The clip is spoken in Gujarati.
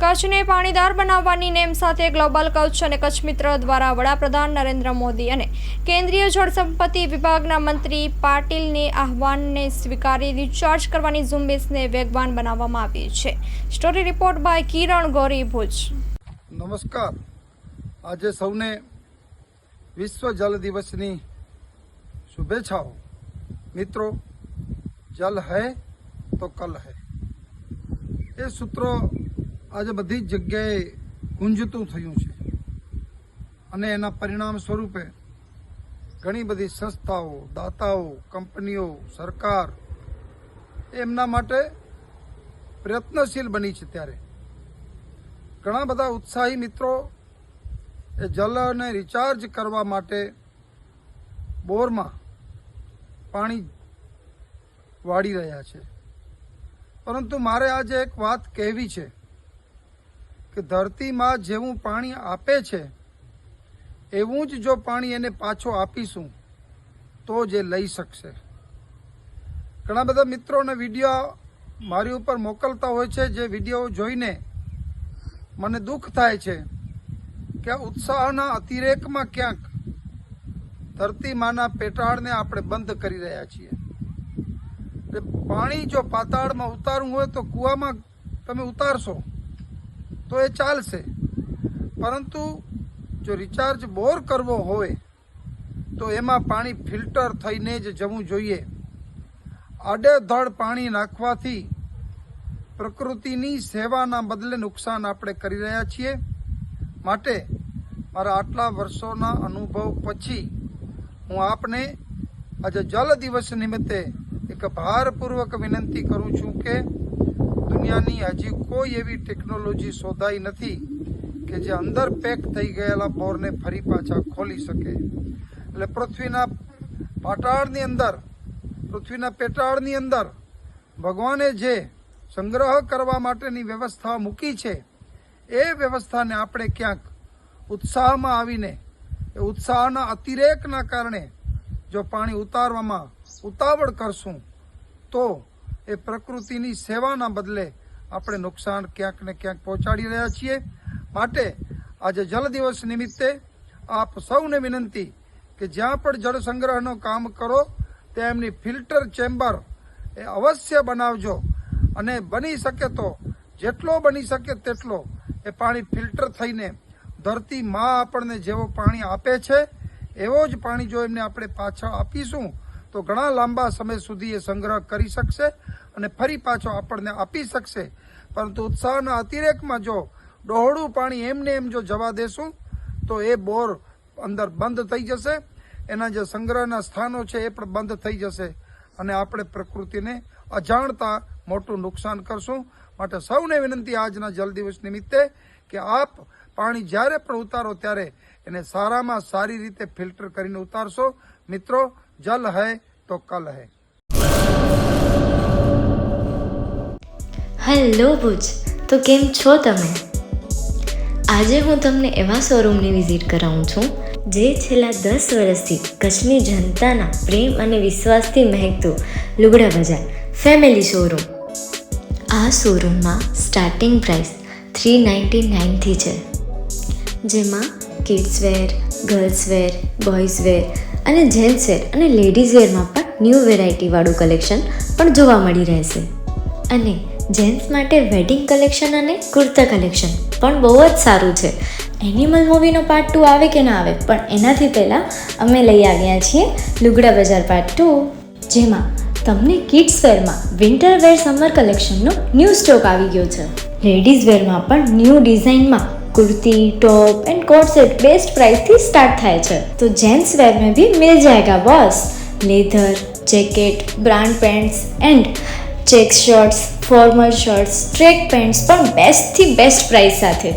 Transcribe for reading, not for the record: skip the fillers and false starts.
કચ્છને પાણીદાર બનાવવાની નેમ સાથે ગ્લોબલ કચ્છ અને કચ્છ મિત્ર દ્વારા વડાપ્રધાન નરેન્દ્ર મોદી અને કેન્દ્રીય જળ સંપત્તિ વિભાગના મંત્રી પાટીલને આહવાનને સ્વીકારી રિચાર્જ કરવાની ઝુંબેશને વેગવાન બનાવવામાં આવી છે. સ્ટોરી રિપોર્ટ બાય કિરણ ગોરી, ભુજ. નમસ્કાર. આજે સૌને વિશ્વ જલ દિવસની શુભેચ્છાઓ. મિત્રો, જલ હૈ તો કલ હૈ, એ સૂત્રો આજે બધી જ જગ્યાએ ગુંજતું થયું છે અને એના પરિણામ સ્વરૂપે ઘણી બધી સંસ્થાઓ, દાતાઓ, કંપનીઓ, સરકાર એમના માટે પ્રયત્નશીલ બની છે. ત્યારે ઘણા બધા ઉત્સાહી મિત્રો એ જલને રિચાર્જ કરવા માટે બોરમાં પાણી વાળી રહ્યા છે. પરંતુ મારે આજે એક વાત કહેવી છે કે ધરતીમાં જેવું પાણી આપે છે એવું જ જો પાણી એને પાછો આપીશું તો જ એ લઈ શકશે. ઘણા બધા મિત્રોને વિડીયો મારી ઉપર મોકલતા હોય છે, જે વિડીયો જોઈને મને દુઃખ થાય છે કે ઉત્સાહના અતિરેકમાં ક્યાંક ધરતીમાંના પેટાળને આપણે બંધ કરી રહ્યા છીએ. પાણી જો પાતાળમાં ઉતારવું હોય તો કૂવામાં તમે ઉતારશો તો એ ચાલશે, પરંતુ જો રિચાર્જ બોર કરવો હોય તો એમાં પાણી ફિલ્ટર થઈને જ જવું જોઈએ. આડેધડ પાણી નાખવાથી પ્રકૃતિની સેવાના બદલે નુકસાન આપણે કરી રહ્યા છીએ. માટે મારા આટલા વર્ષોના અનુભવ પછી હું આપને આજે જલ દિવસ નિમિત્તે એક ભારપૂર્વક વિનંતી કરું છું કે દુનિયાની હજી કોઈ એવી ટેકનોલોજી શોધાઈ નથી કે જે અંદર પેક થઈ ગયેલા બોરને ફરી પાછા ખોલી શકે. એટલે પૃથ્વીના પેટાળની અંદર ભગવાને જે સંગ્રહ કરવા માટેની વ્યવસ્થા મૂકી છે એ વ્યવસ્થાને આપણે ક્યાંક ઉત્સાહમાં આવીને એ ઉત્સાહના અતિરેકના કારણે જો પાણી ઉતારવામાં ઉતાવળ કરશું તો એ પ્રકૃતિની સેવાના બદલે આપણે નુકસાન ક્યાંક ને ક્યાંક પહોંચાડી રહ્યા છીએ. માટે આજે જલ દિવસ નિમિત્તે આપ સૌને વિનંતી કે જ્યાં પણ જળ સંગ્રહનું કામ કરો ત્યાં એમની ફિલ્ટર ચેમ્બર એ અવશ્ય બનાવજો અને બની શકે તો જેટલો બની શકે તેટલો એ પાણી ફિલ્ટર થઈને ધરતી માં આપણને જેવો પાણી આપે છે એવો જ પાણી જો એમને આપણે પાછા આપીશું તો ઘણા લાંબા સમય સુધી એ સંગ્રહ કરી શકશે અને ફરી પાછો આપણને આપી શકશે. પરંતુ ઉત્સાહના અતિરેકમાં જો ડહોળું પાણી એમને એમ જો જવા દેશું તો એ બોર અંદર બંધ થઈ જશે, એના જે સંગ્રહના સ્થાનો છે એ પણ બંધ થઈ જશે અને આપણે પ્રકૃતિને અજાણતા મોટું નુકસાન કરશું. માટે સૌને વિનંતી આજના જલ દિવસ નિમિત્તે કે આપ પાણી જ્યારે પણ ઉતારો ત્યારે એને સારામાં સારી રીતે ફિલ્ટર કરીને ઉતારશો. મિત્રો, જલ હૈ તો કલ હૈ. હેલો ભુજ, તો કેમ છો તમે? આજે હું તમને એવા શોરૂમની વિઝિટ કરાવું છું જે છેલ્લા 10 વર્ષથી કચ્છની જનતાના પ્રેમ અને વિશ્વાસથી મહેકતું લુગડા બજાર ફેમિલી શોરૂમ. આ શોરૂમમાં સ્ટાર્ટિંગ પ્રાઇસ 399થી છે, જેમાં kids wear, girls wear, boys wear અને જેન્ટ્સ વેર અને લેડીઝ વેરમાં પણ ન્યૂ વેરાયટીવાળું કલેક્શન પણ જોવા મળી રહેશે. અને જેન્ટ્સ માટે વેડિંગ કલેક્શન અને કુર્તા કલેક્શન પણ બહુ જ સારું છે. એનિમલ મૂવીનો પાર્ટ 2 આવે કે ના આવે, પણ એનાથી પહેલાં અમે લઈ આવ્યા છીએ લુગડા બજાર પાર્ટ 2, જેમાં તમને કિડ્સ વેરમાં વિન્ટર વેર સમર કલેક્શનનો ન્યૂ સ્ટોક આવી ગયો છે. લેડીઝ વેરમાં પણ ન્યૂ ડિઝાઇનમાં kurti, top and coat set best price थी स्टार्ट थाय छे. तो जेंट्स वेर में भी मिल जाएगा boss. Leather, jacket, brand pants and check shirts, formal shirts, track pants પણ બેસ્ટ થી બેસ્ટ પ્રાઇસ સાથે.